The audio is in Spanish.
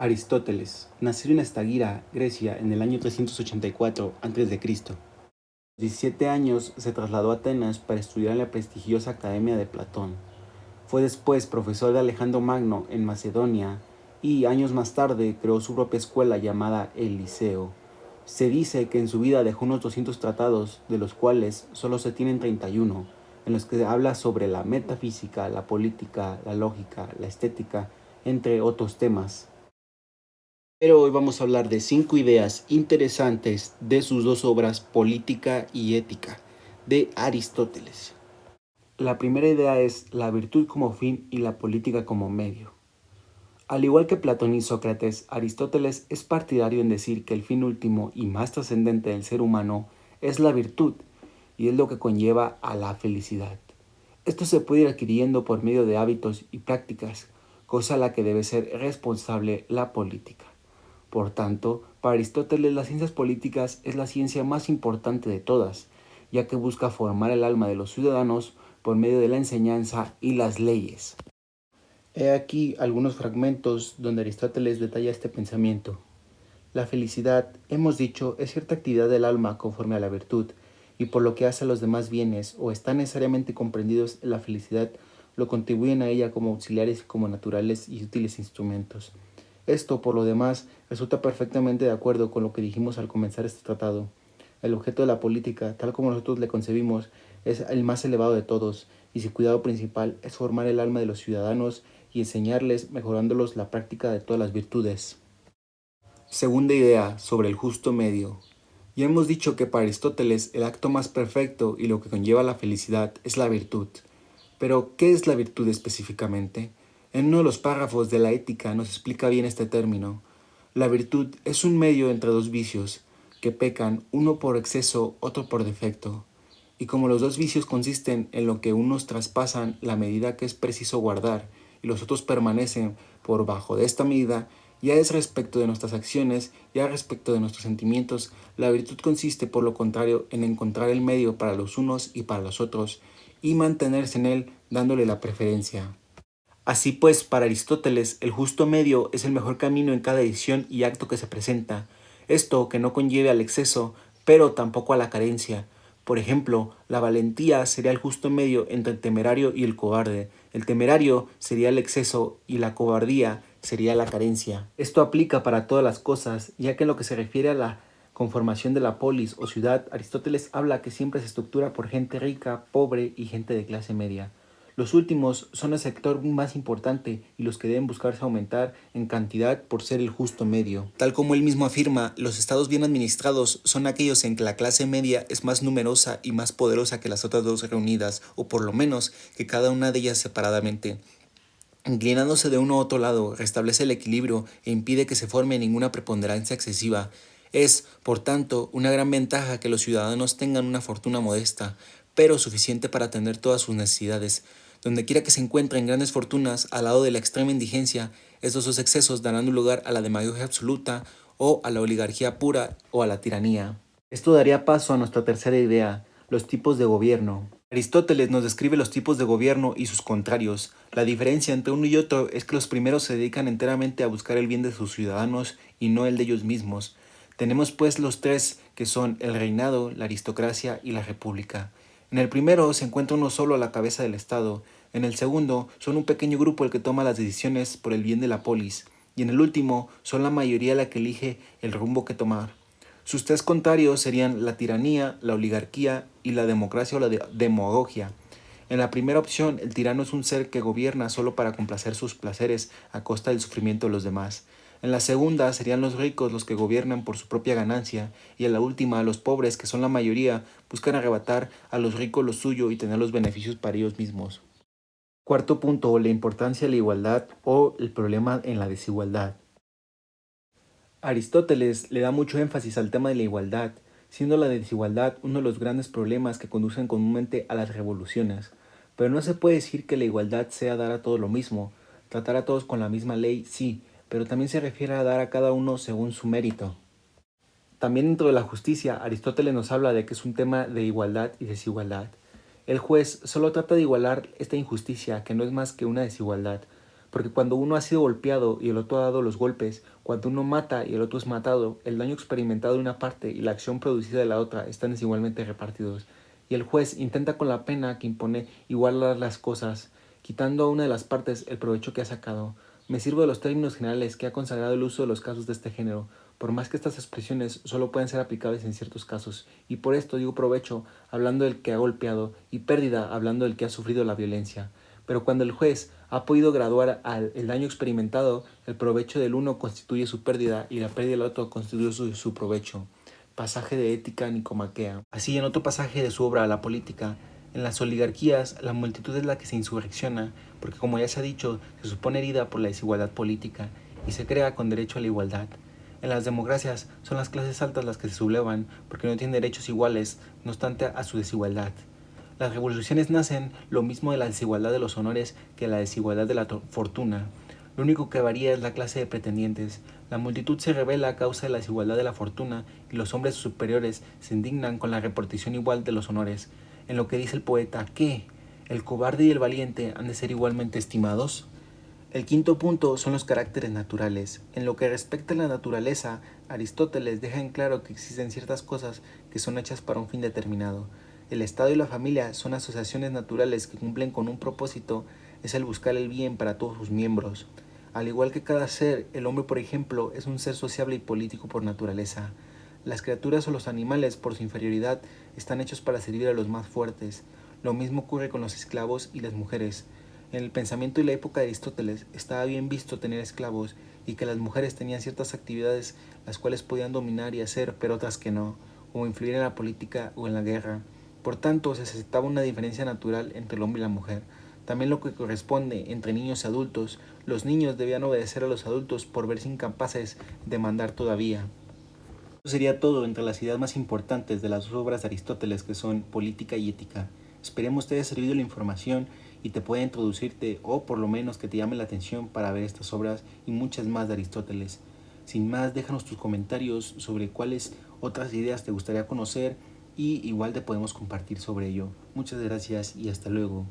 Aristóteles, nacido en Estagira, Grecia, en el año 384 a.C. A los 17 años se trasladó a Atenas para estudiar en la prestigiosa Academia de Platón. Fue después profesor de Alejandro Magno en Macedonia y, años más tarde, creó su propia escuela llamada el Liceo. Se dice que en su vida dejó unos 200 tratados, de los cuales solo se tienen 31, en los que habla sobre la metafísica, la política, la lógica, la estética, entre otros temas. Pero hoy vamos a hablar de 5 ideas interesantes de sus dos obras, Política y Ética, de Aristóteles. La primera idea es la virtud como fin y la política como medio. Al igual que Platón y Sócrates, Aristóteles es partidario en decir que el fin último y más trascendente del ser humano es la virtud, y es lo que conlleva a la felicidad. Esto se puede ir adquiriendo por medio de hábitos y prácticas, cosa a la que debe ser responsable la política. Por tanto, para Aristóteles las ciencias políticas es la ciencia más importante de todas, ya que busca formar el alma de los ciudadanos por medio de la enseñanza y las leyes. He aquí algunos fragmentos donde Aristóteles detalla este pensamiento. La felicidad, hemos dicho, es cierta actividad del alma conforme a la virtud, y por lo que hace a los demás bienes, o están necesariamente comprendidos en la felicidad, lo contribuyen a ella como auxiliares y como naturales y útiles instrumentos. Esto, por lo demás, resulta perfectamente de acuerdo con lo que dijimos al comenzar este tratado. El objeto de la política, tal como nosotros le concebimos, es el más elevado de todos, y su cuidado principal es formar el alma de los ciudadanos y enseñarles, mejorándolos la práctica de todas las virtudes. Segunda idea, sobre el justo medio. Ya hemos dicho que para Aristóteles el acto más perfecto y lo que conlleva la felicidad es la virtud. Pero, ¿qué es la virtud específicamente? En uno de los párrafos de la Ética nos explica bien este término. La virtud es un medio entre dos vicios, que pecan uno por exceso, otro por defecto. Y como los dos vicios consisten en lo que unos traspasan la medida que es preciso guardar y los otros permanecen por bajo de esta medida, ya es respecto de nuestras acciones, ya respecto de nuestros sentimientos, la virtud consiste por lo contrario en encontrar el medio para los unos y para los otros, y mantenerse en él dándole la preferencia. Así pues, para Aristóteles, el justo medio es el mejor camino en cada decisión y acto que se presenta. Esto que no conlleve al exceso, pero tampoco a la carencia. Por ejemplo, la valentía sería el justo medio entre el temerario y el cobarde. El temerario sería el exceso y la cobardía sería la carencia. Esto aplica para todas las cosas, ya que en lo que se refiere a la conformación de la polis o ciudad, Aristóteles habla que siempre se estructura por gente rica, pobre y gente de clase media. Los últimos son el sector más importante y los que deben buscarse aumentar en cantidad por ser el justo medio. Tal como él mismo afirma, los estados bien administrados son aquellos en que la clase media es más numerosa y más poderosa que las otras dos reunidas, o por lo menos que cada una de ellas separadamente. Inclinándose de uno a otro lado, restablece el equilibrio e impide que se forme ninguna preponderancia excesiva. Es, por tanto, una gran ventaja que los ciudadanos tengan una fortuna modesta, pero suficiente para atender todas sus necesidades. Donde quiera que se encuentren grandes fortunas, al lado de la extrema indigencia, estos dos excesos darán lugar a la demagogia absoluta, o a la oligarquía pura, o a la tiranía. Esto daría paso a nuestra tercera idea, los tipos de gobierno. Aristóteles nos describe los tipos de gobierno y sus contrarios. La diferencia entre uno y otro es que los primeros se dedican enteramente a buscar el bien de sus ciudadanos y no el de ellos mismos. Tenemos pues los tres, que son el reinado, la aristocracia y la república. En el primero se encuentra uno solo a la cabeza del Estado, en el segundo son un pequeño grupo el que toma las decisiones por el bien de la polis, y en el último son la mayoría la que elige el rumbo que tomar. Sus tres contrarios serían la tiranía, la oligarquía y la democracia o la demagogia. En la primera opción, el tirano es un ser que gobierna solo para complacer sus placeres a costa del sufrimiento de los demás. En la segunda serían los ricos los que gobiernan por su propia ganancia, y en la última los pobres, que son la mayoría, buscan arrebatar a los ricos lo suyo y tener los beneficios para ellos mismos. Cuarto punto, la importancia de la igualdad o el problema en la desigualdad. Aristóteles le da mucho énfasis al tema de la igualdad, siendo la desigualdad uno de los grandes problemas que conducen comúnmente a las revoluciones. Pero no se puede decir que la igualdad sea dar a todos lo mismo. Tratar a todos con la misma ley, sí, pero también se refiere a dar a cada uno según su mérito. También dentro de la justicia, Aristóteles nos habla de que es un tema de igualdad y desigualdad. El juez solo trata de igualar esta injusticia, que no es más que una desigualdad. porque cuando uno ha sido golpeado y el otro ha dado los golpes, cuando uno mata y el otro es matado, el daño experimentado de una parte y la acción producida de la otra están desigualmente repartidos, y el juez intenta con la pena que impone igualar las cosas, quitando a una de las partes el provecho que ha sacado. Me sirvo de los términos generales que ha consagrado el uso de los casos de este género, por más que estas expresiones solo pueden ser aplicables en ciertos casos, y por esto digo provecho hablando del que ha golpeado y pérdida hablando del que ha sufrido la violencia. Pero cuando el juez ha podido graduar el daño experimentado, el provecho del uno constituye su pérdida y la pérdida del otro constituye su provecho. Pasaje de Ética Nicomaquea. Así, en otro pasaje de su obra La política, en las oligarquías la multitud es la que se insurrecciona, porque como ya se ha dicho, se supone herida por la desigualdad política y se crea con derecho a la igualdad. En las democracias son las clases altas las que se sublevan porque no tienen derechos iguales, no obstante a su desigualdad. Las revoluciones nacen lo mismo de la desigualdad de los honores que la desigualdad de la fortuna. Lo único que varía es la clase de pretendientes. La multitud se rebela a causa de la desigualdad de la fortuna y los hombres superiores se indignan con la repartición igual de los honores. En lo que dice el poeta, ¿qué? ¿El cobarde y el valiente han de ser igualmente estimados? El quinto punto son los caracteres naturales. En lo que respecta a la naturaleza, Aristóteles deja en claro que existen ciertas cosas que son hechas para un fin determinado. El Estado y la familia son asociaciones naturales que cumplen con un propósito, es el buscar el bien para todos sus miembros. Al igual que cada ser, el hombre, por ejemplo, es un ser sociable y político por naturaleza. Las criaturas o los animales, por su inferioridad, están hechos para servir a los más fuertes. Lo mismo ocurre con los esclavos y las mujeres. En el pensamiento y la época de Aristóteles estaba bien visto tener esclavos y que las mujeres tenían ciertas actividades las cuales podían dominar y hacer, pero otras que no, como influir en la política o en la guerra. Por tanto, se aceptaba una diferencia natural entre el hombre y la mujer. También lo que corresponde entre niños y adultos, los niños debían obedecer a los adultos por verse incapaces de mandar todavía. Eso sería todo entre las ideas más importantes de las obras de Aristóteles, que son Política y Ética. Esperemos te haya servido la información y te pueda introducirte o por lo menos que te llame la atención para ver estas obras y muchas más de Aristóteles. Sin más, déjanos tus comentarios sobre cuáles otras ideas te gustaría conocer y igual te podemos compartir sobre ello. Muchas gracias y hasta luego.